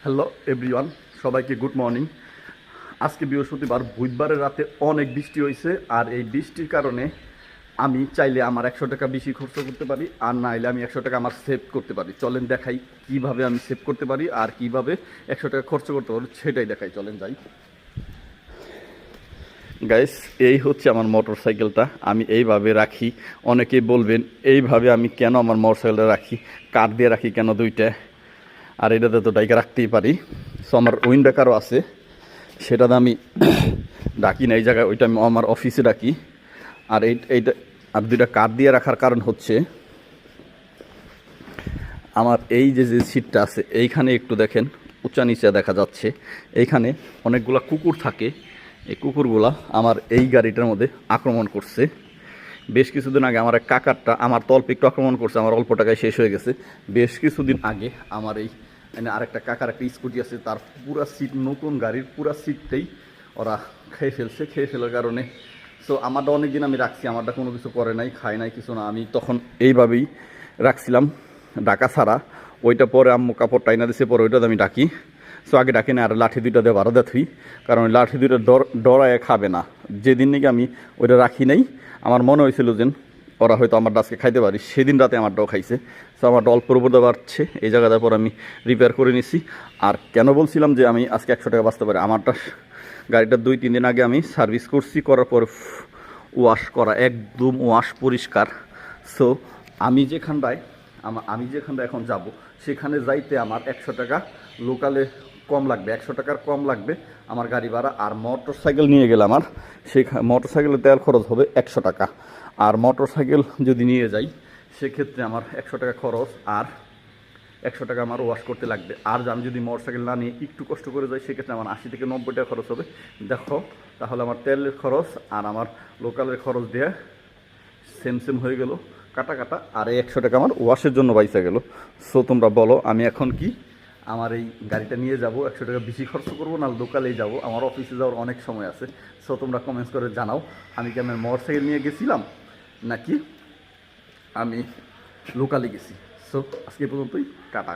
Hello everyone, সবাইকে good morning. আজকে বৃহস্পতিবার, বুধবারের রাতে অনেক বৃষ্টি হয়েছে। আর এই বৃষ্টির কারণে আমি চাইলে আমার 100 টাকা বেশি খরচ করতে পারি, আর না হলে আমি 100 টাকা আমার সেভ করতে পারি। চলেন দেখাই কিভাবে আমি সেভ করতে পারি আর কিভাবে 100 টাকা খরচ করতে পারি, সেটাই দেখাই। চলেন যাই। গাইস, এই হচ্ছে আমার মোটর সাইকেলটা। আমি এইভাবে রাখি। অনেকেই বলবেন এইভাবে আমি কেন আমার মোটর সাইকেলটা রাখি, কাঠ দিয়ে রাখি কেন দুইটা, আর এটাতে তো ডাইকা রাখতেই পারি। সো আমার উইন্ডাকারও আছে, সেটাতে আমি ডাকি না এই জায়গায়, ওইটা আমি আমার অফিসে ডাকি। আর এইটা আর দুইটা কাঠ দিয়ে রাখার কারণ হচ্ছে আমার এই যে সিটটা আছে এইখানে একটু দেখেন উঁচা নিচে দেখা যাচ্ছে, এইখানে অনেকগুলা কুকুর থাকে। এই কুকুরগুলা আমার এই গাড়িটার মধ্যে আক্রমণ করছে। বেশ কিছুদিন আগে আমার এক কাকারটা আমার তল্পে একটু আক্রমণ করছে, আমার অল্প টাকায় শেষ হয়ে গেছে। বেশ কিছুদিন আগে আমার এই আরেকটা কাকার একটা স্কুটি আছে, তার পুরা সিট, নতুন গাড়ির পুরা সিটটাই ওরা খেয়ে ফেলার কারণে। সো আমারটা অনেক দিন আমি রাখছি, আমারটা কোনো কিছু করে নাই, খায় নাই, কিছু না। আমি তখন এইভাবেই রাখছিলাম ডাকা ছাড়া। ওইটা পরে আম্মু কাপড় টাইনা দিছে, পরে ওইটাতে আমি ডাকি। সো আগে ডাকি না, আর লাঠি দুইটা দিয়ে বারো দেথুই, কারণ ওই লাঠি দুইটা ডরায় খাবে না। যেদিন নাকি আমি ওইটা রাখি নাই, আমার মনে হয়েছিল যে ওরা হয়তো আমার আজকে খাইতে পারি, সেদিন রাতে আমারটাও খাইছে। সো আমার অল্পর উপর দিয়ে বাড়ছে, এই জায়গাটার পর আমি রিপেয়ার করে নিছি। আর কেন বলছিলাম যে আমি আজকে 100 টাকা বাঁচতে পারি, আমারটা গাড়িটা 2-3 দিন আগে আমি সার্ভিস করছি, করার পর ওয়াশ করা, একদম ওয়াশ পরিষ্কার। সো আমি যেখানটায় এখন যাব, সেখানে যাইতে আমার 100 টাকা লোকালে কম লাগবে, 100 টাকার কম লাগবে আমার গাড়ি ভাড়া। আর মোটর সাইকেল নিয়ে গেলে আমার মোটর সাইকেলের তেল খরচ হবে 100 টাকা। আর মোটর সাইকেল যদি নিয়ে যাই, সেক্ষেত্রে আমার 100 টাকা খরচ, আর 100 টাকা আমার ওয়াশ করতে লাগবে। আর আমি যদি মোটর সাইকেল না নিয়ে একটু কষ্ট করে যাই, সেক্ষেত্রে আমার 80 থেকে 90 টাকা খরচ হবে। দেখো, তাহলে আমার তেলের খরচ আর আমার লোকালের খরচ দিয়ে সেম হয়ে গেল, কাটা। আর এই 100 টাকা আমার ওয়াশের জন্য বাইসা গেল। সো তোমরা বলো, আমি এখন কি আমার এই গাড়িটা নিয়ে যাব, 100 টাকা বেশি খরচ করবো, না লোকালেই যাব? আমার অফিসে যাওয়ার অনেক সময় আছে। সো তোমরা কমেন্টস করে জানাও, আমি কি আমার মোটর সাইকেল নিয়ে গেছিলাম নাকি আমি লোকালে গেছি। সো আজকে পর্যন্তই, টাটা।